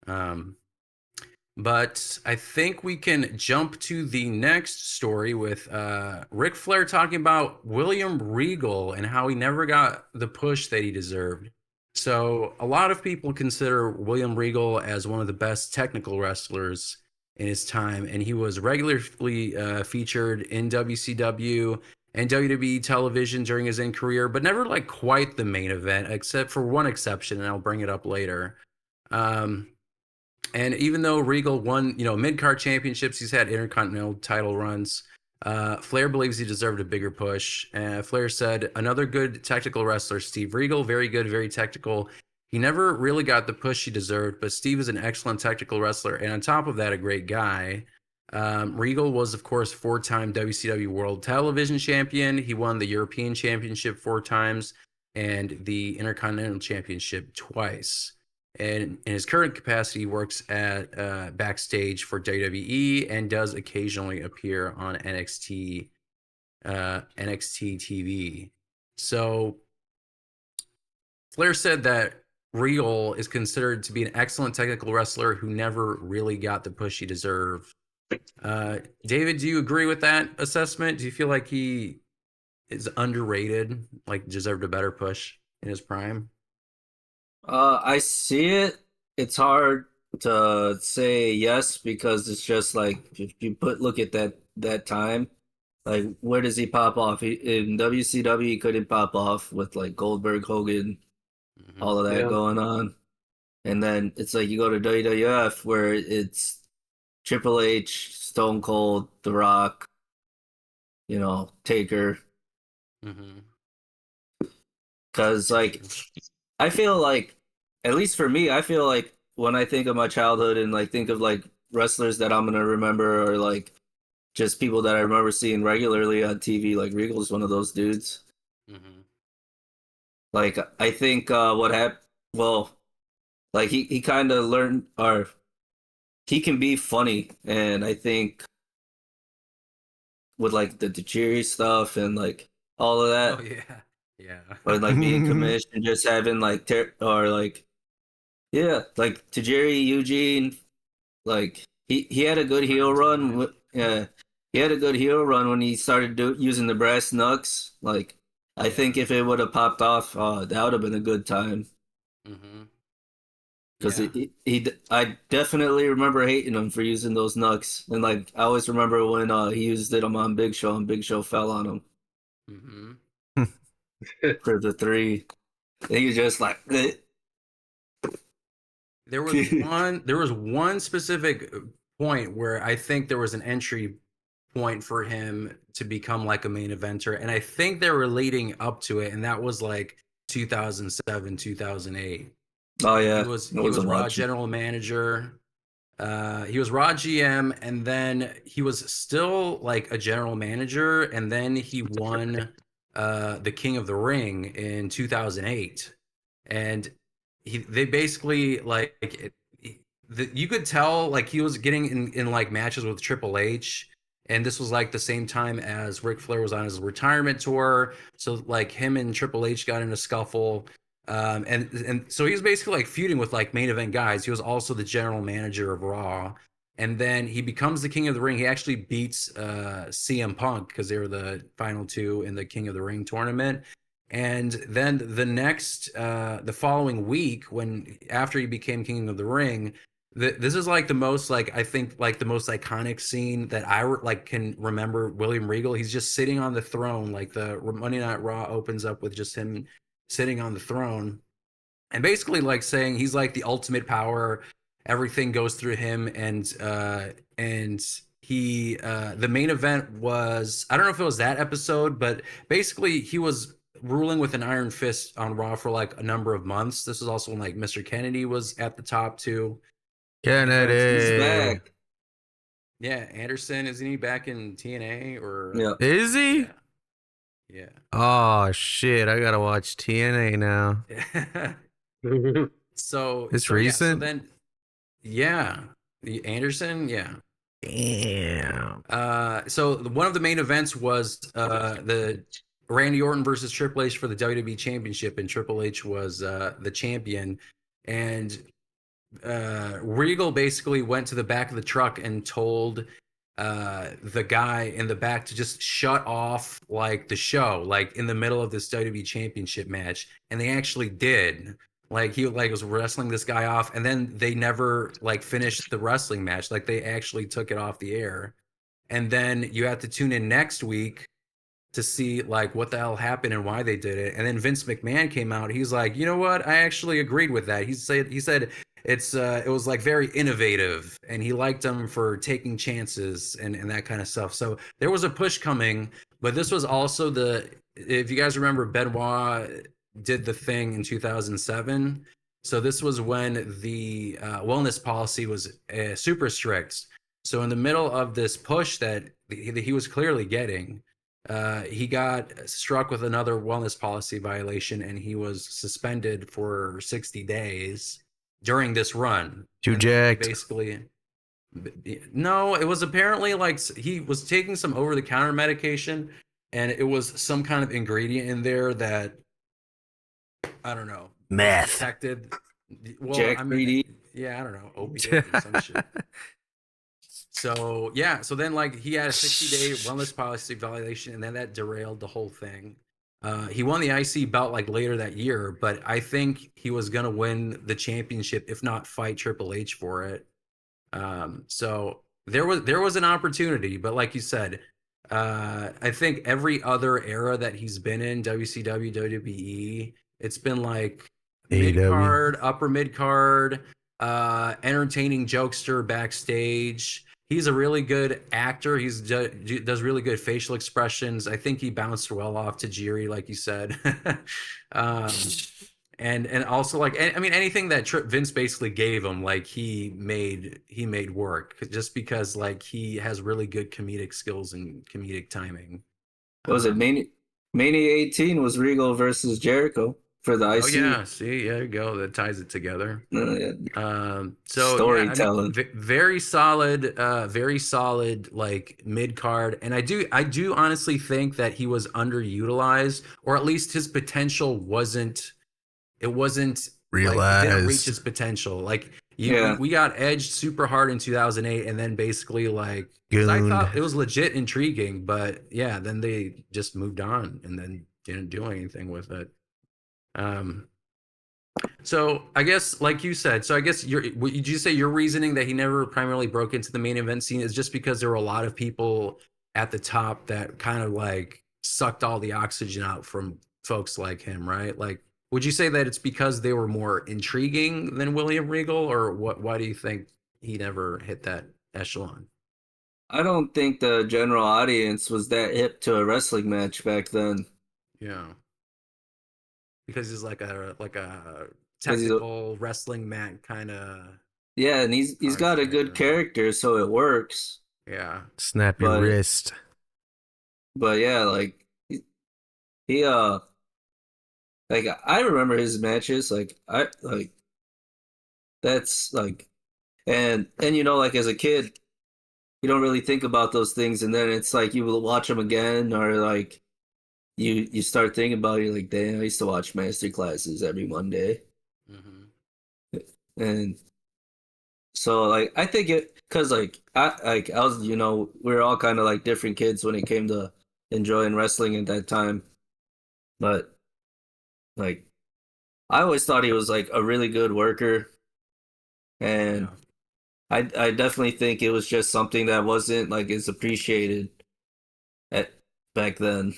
Um, but I think we can jump to the next story with Ric Flair talking about William Regal and how he never got the push that he deserved. So, a lot of people consider William Regal as one of the best technical wrestlers in his time, and he was regularly featured in WCW and WWE television during his in career, but never like quite the main event, except for one exception, and I'll bring it up later. Um, and even though Regal won, mid-card championships, he's had intercontinental title runs. Flair believes he deserved a bigger push. Flair said, another good technical wrestler, Steve Regal, very good, very technical. He never really got the push he deserved, but Steve is an excellent technical wrestler, and on top of that, a great guy. Regal was, of course, four-time WCW World Television Champion. He won the European Championship 4 times and the Intercontinental Championship twice. And in his current capacity, he works at backstage for WWE and does occasionally appear on NXT TV. So Flair said that Regal is considered to be an excellent technical wrestler who never really got the push he deserved. David, do you agree with that assessment? Do you feel like he is underrated, like deserved a better push in his prime? I see it. It's hard to say yes because it's just like if you look at that time, like where does he pop off? In WCW he couldn't pop off with like Goldberg, Hogan, Mm-hmm. all of that Yeah. going on. And then it's like you go to WWF where it's Triple H, Stone Cold, The Rock, Taker. Mm-hmm. Because like I feel like, at least for me, I feel like when I think of my childhood and like think of like wrestlers that I'm gonna remember or like just people that I remember seeing regularly on TV, like Regal's one of those dudes. Mm-hmm. Like I think what happened, well, like he kind of learned, or he can be funny, and I think with like the Tajiri stuff and like all of Oh that, yeah, yeah. or like being commissioned, just having like or like yeah, like Tajiri, Eugene, like he had a good heel run. Yeah, he had a good heel run when he started using the brass knucks. Like I Yeah. think if it would have popped off, that would have been a good time. Mm-hmm. Because Yeah. I definitely remember hating him for using those knucks, and like I always remember when he used it on Big Show, and Big Show fell on him Mm-hmm. for the three. And he was just like, eh. There was one specific point where I think there was an entry point for him to become like a main eventer, and I think they were leading up to it, and that was like 2007, 2008. Oh He yeah, was it he was a was Raw watch. general manager. He was Raw GM, and then he was still like a general manager, and then he won the King of the Ring in 2008, and they basically like you could tell like he was getting in like matches with Triple H. And this was like the same time as Ric Flair was on his retirement tour. So like him and Triple H got in a scuffle. And so he was basically like feuding with like main event guys. He was also the general manager of Raw. And then he becomes the King of the Ring. He actually beats CM Punk because they were the final two in the King of the Ring tournament. And then the following week, when after he became King of the Ring, this is like the most like I think like the most iconic scene that I like can remember. William Regal, he's just sitting on the throne. Like the Monday Night Raw opens up with just him sitting on the throne, and basically like saying he's like the ultimate power. Everything goes through him, and he the main event was, I don't know if it was that episode, but basically he was ruling with an iron fist on Raw for like a number of months. This was also when like Mr. Kennedy was at the top too. And He's Kennedy. back. yeah, Anderson, isn't he back in TNA or Yeah. Is he? yeah, yeah. Oh shit! I gotta watch TNA now. so It's so yeah, so recent. then yeah, the Anderson, yeah. Damn. So one of the main events was the Randy Orton versus Triple H for the WWE Championship, and Triple H was the champion. And Regal basically went to the back of the truck and told the guy in the back to just shut off like the show, like in the middle of this WWE Championship match, and they actually did. Like he like was wrestling this guy off, and then they never like finished the wrestling match. Like they actually took it off the air, and then you have to tune in next week to see like what the hell happened and why they did it. And then Vince McMahon came out. He's like, you know what? I actually agreed with that. He said it was like very innovative, and he liked them for taking chances and that kind of stuff. So there was a push coming, but this was also if you guys remember, Benoit did the thing in 2007. So this was when the wellness policy was super strict. So in the middle of this push that he was clearly getting, he got struck with another wellness policy violation, and he was suspended for 60 days during this run. Too jacked. Basically, no, it was apparently like he was taking some over-the-counter medication, and it was some kind of ingredient in there that I don't know, Meth. detected. Well, Jack Reedy. Yeah, I don't know, opiate or some shit. So yeah, so then like he had a 60-day wellness policy violation, and then that derailed the whole thing. He won the IC belt like later that year, but I think he was gonna win the championship, if not fight Triple H for it. So there was an opportunity, but like you said, I think every other era that he's been in, WCW, WWE, it's been like mid-card, upper mid-card, entertaining jokester backstage. He's a really good actor. He does really good facial expressions. I think he bounced well off Tajiri, like you said. And also like, I mean, anything that Vince basically gave him, like he made work, just because like he has really good comedic skills and comedic timing. What was it? Mania 18 was Regal versus Jericho for the IC. Oh yeah, see, there you go. That ties it together. Yeah. So Storytelling. yeah, I mean, very solid like mid card, and I do honestly think that he was underutilized, or at least his potential wasn't. It wasn't realized. Like, it didn't reach his potential. Like we got edged super hard in 2008, and then basically like I thought it was legit intriguing, but yeah, then they just moved on and then didn't do anything with it. So I guess, like you said, so I guess did you say your reasoning that he never primarily broke into the main event scene is just because there were a lot of people at the top that kind of like sucked all the oxygen out from folks like him, right? Like, would you say that it's because they were more intriguing than William Regal, or what? Why do you think he never hit that echelon? I don't think the general audience was that hip to a wrestling match back then. Yeah. Because he's like a technical wrestling man kind of. Yeah, and he's got a good character, so it works. Yeah. Snap your wrist. But yeah, like he like I remember his matches. That's like, and you know, like as a kid, you don't really think about those things, and then it's like you will watch them again, or like you start thinking about it, you're like, damn, I used to watch master classes every Monday. Mm-hmm. And so like I think it, because like I was, you know, we were all kind of like different kids when it came to enjoying wrestling at that time, but like I always thought he was like a really good worker, and I definitely think it was just something that wasn't like as appreciated back then.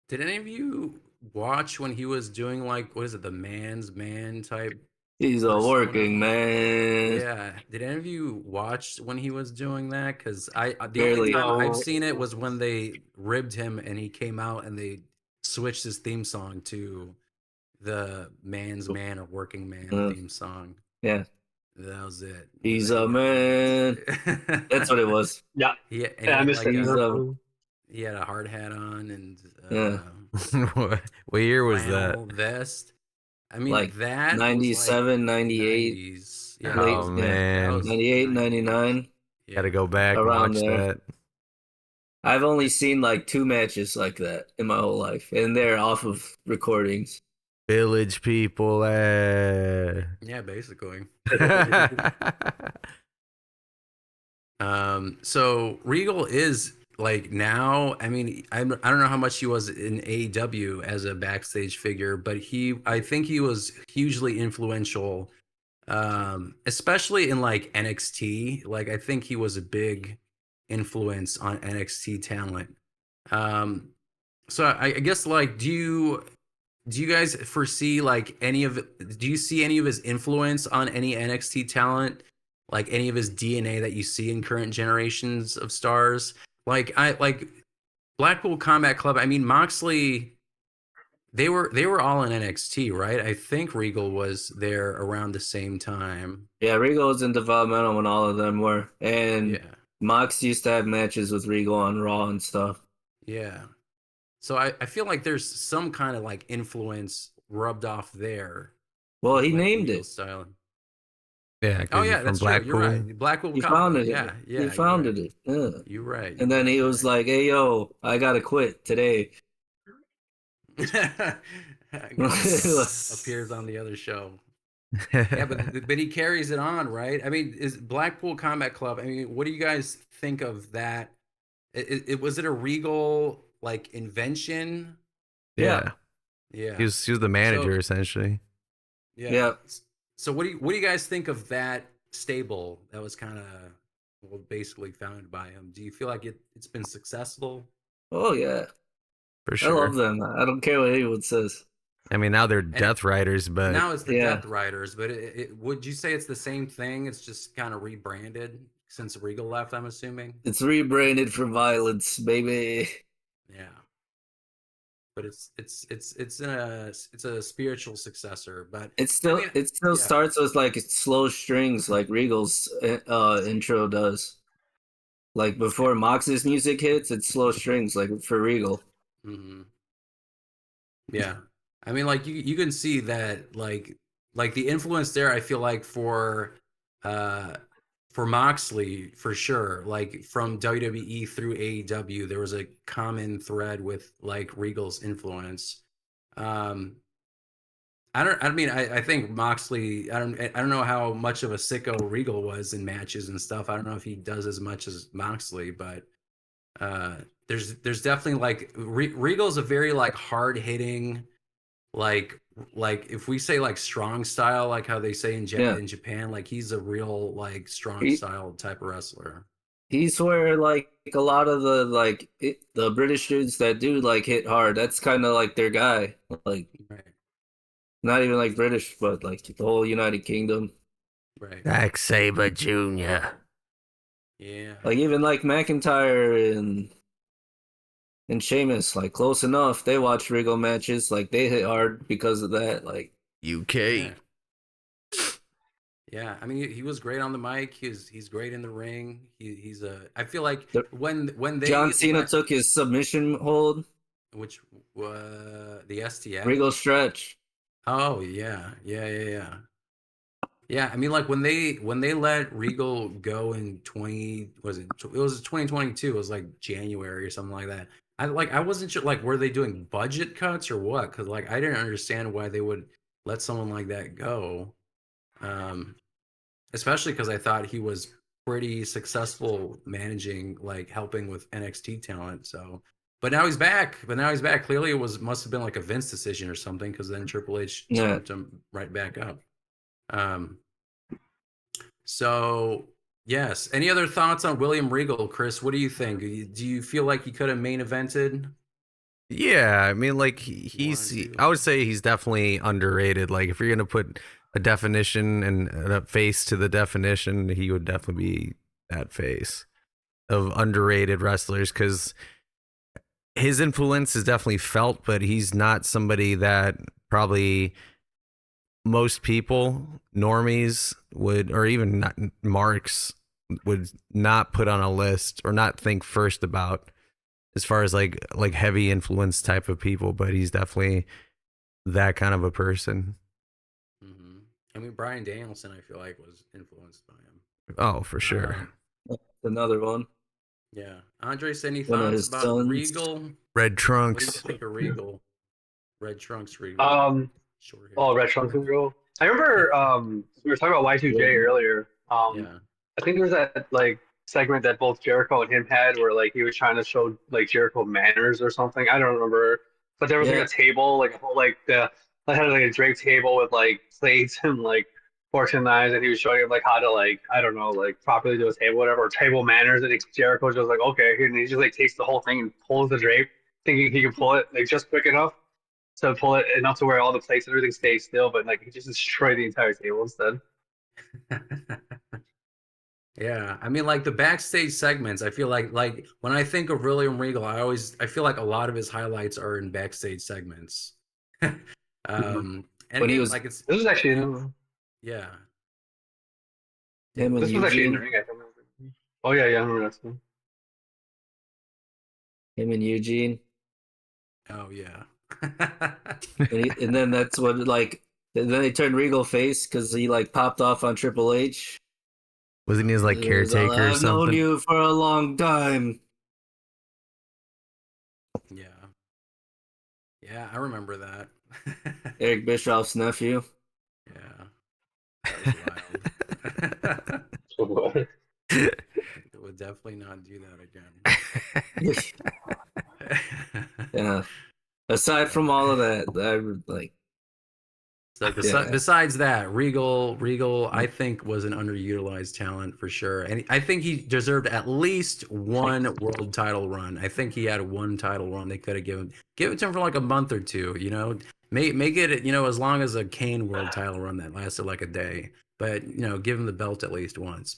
Did any of you watch when he was doing like, what is it, the man's man type? He's a working man. Yeah. Did any of you watch when he was doing that? Because the Barely. only time I've seen it was when they ribbed him and he came out and they switched his theme song to the man's man or working man theme song. Yeah. That was it. He's a man. That's what it was. Yeah. Yeah. I missed it. He had a hard hat on and what year was that? Vest. I mean, like that 97, 98. 90s. Yeah, oh man, 98, 99. Yeah. Gotta go back and watch that. I've only seen like 2 matches like that in my whole life, and they're off of recordings. Village people. Yeah, basically. So Regal is like now, I mean, I don't know how much he was in AEW as a backstage figure, but I think he was hugely influential, especially in like NXT. Like I think he was a big influence on NXT talent. Um, so I guess like, do you guys foresee like do you see any of his influence on any NXT talent? Like any of his DNA that you see in current generations of stars? Like Blackpool Combat Club, I mean Moxley, they were all in NXT, right? I think Regal was there around the same time. Yeah, Regal was in developmental when all of them were, and Yeah. Mox used to have matches with Regal on Raw and stuff. Yeah. So I feel like there's some kind of like influence rubbed off there Well, with he like named Regal's it. style. Yeah, Oh because he's yeah, from that's true. You're Blackpool. right. Blackpool He Cop. founded Yeah, it. yeah. He You're founded right. it. Yeah. You're right. And then he was You're like, "Hey, yo, I gotta quit today." right. Appears on the other show. Yeah, but he carries it on, right? I mean, is Blackpool Combat Club? I mean, what do you guys think of that? Was it a Regal like invention? Yeah. Yeah. He was the manager essentially. Yeah. Yeah. So what do you guys think of that stable that was kind of basically founded by him? Do you feel like it's been successful? Oh yeah. For I love sure. them. I don't care what anyone says. I mean, now they're And Death Riders, but now it's the Yeah. Death Riders, but would you say it's the same thing? It's just kind of rebranded since Regal left, I'm assuming. It's rebranded for violence, baby. Yeah, but it's a spiritual successor. But It I still mean, it still yeah, starts with like slow strings like Regal's intro does. Like before Mox's music hits, it's slow strings like for Regal. hmm yeah. I mean, like you can see that like the influence there. I feel like uh for Moxley for sure. Like from WWE through AEW, there was a common thread with like Regal's influence. Um, I mean, I think Moxley. I don't know how much of a sicko Regal was in matches and stuff. I don't know if he does as much as Moxley, but uh, there's definitely like Regal's a very like hard hitting like if we say like strong style, like how they say Yeah. in Japan, like he's a real like strong He style type of wrestler. he's where like a lot of the British dudes that do like hit hard, that's kind of like their guy. Like Right, not even like British, but like the whole United Kingdom. right, Zack Sabre Jr. yeah, Like even like McIntyre and Sheamus, like close enough. They watch Regal matches, like they hit hard because of that. Like UK. yeah. Yeah, I mean, he was great on the mic. He's great in the ring. He's a. I feel like The- when they John Cena took his submission hold, which the STF. Regal stretch. Oh yeah. Yeah, I mean, like when they let Regal go in 20 was it 2022? It was like January or something like that. I wasn't sure like were they doing budget cuts or what? Because like I didn't understand why they would let someone like that go. Especially because I thought he was pretty successful managing like helping with NXT talent. So, but now he's back. Clearly, must have been like a Vince decision or something because then Triple H Yeah. scooped him right back up. So yes. Any other thoughts on William Regal, Chris? What do you think? Do you feel like he could have main evented? Yeah, I mean, like Wanted to? I would say he's definitely underrated. Like if you're gonna put a definition and a face to the definition, he would definitely be that face of underrated wrestlers because his influence is definitely felt, but he's not somebody that probably most people, normies would, or even not marks would not put on a list or not think first about as far as like heavy influence type of people, but he's definitely that kind of a person. Mm-hmm. I mean, Bryan Danielson, I feel like was influenced by him. Oh, for sure. Another one. Yeah. Andres, any One of thoughts his about sons. Regal? Red What do you Trunks. think of Regal? Red Trunks Regal. Short hair. Oh, Red Trunks girl. I remember we were talking about Y2J earlier. Yeah. I think there was that like segment that both Jericho and him had where like he was trying to show like Jericho manners or something. I don't remember. But there was like Yeah. a table, like a whole like the I had like a draped table with like plates and like forks and knives, and he was showing him like how to like I don't know like properly do a table, whatever, or table manners. And Jericho's just like okay, and he just like takes the whole thing and pulls the drape, thinking he can pull it like just quick enough to pull it enough to where all the plates and everything stays still, but like he just destroyed the entire table instead. Yeah, I mean, like the backstage segments. I feel like when I think of William Regal, I feel like a lot of his highlights are in backstage segments. And When he again, was- like it's This was actually in, yeah, Him and this was actually in the Eugene. ring. I remember. Oh yeah, I remember that. Too. Him and Eugene. oh yeah, And then that's what like and then they turned Regal face because he like popped off on Triple H. Wasn't he his like He was all, caretaker or I've known something? you for a long time. yeah, yeah. I remember that. Eric Bischoff's nephew. Yeah, that was wild. Would definitely not do that again. Yeah. Aside from all of that, I like So Yeah. besides that, Regal, I think was an underutilized talent for sure, and I think he deserved at least one world title run. I think he had one title run they could have give it to him for like a month or two. You know, make it as long as a Kane world title run that lasted like a day, but give him the belt at least once.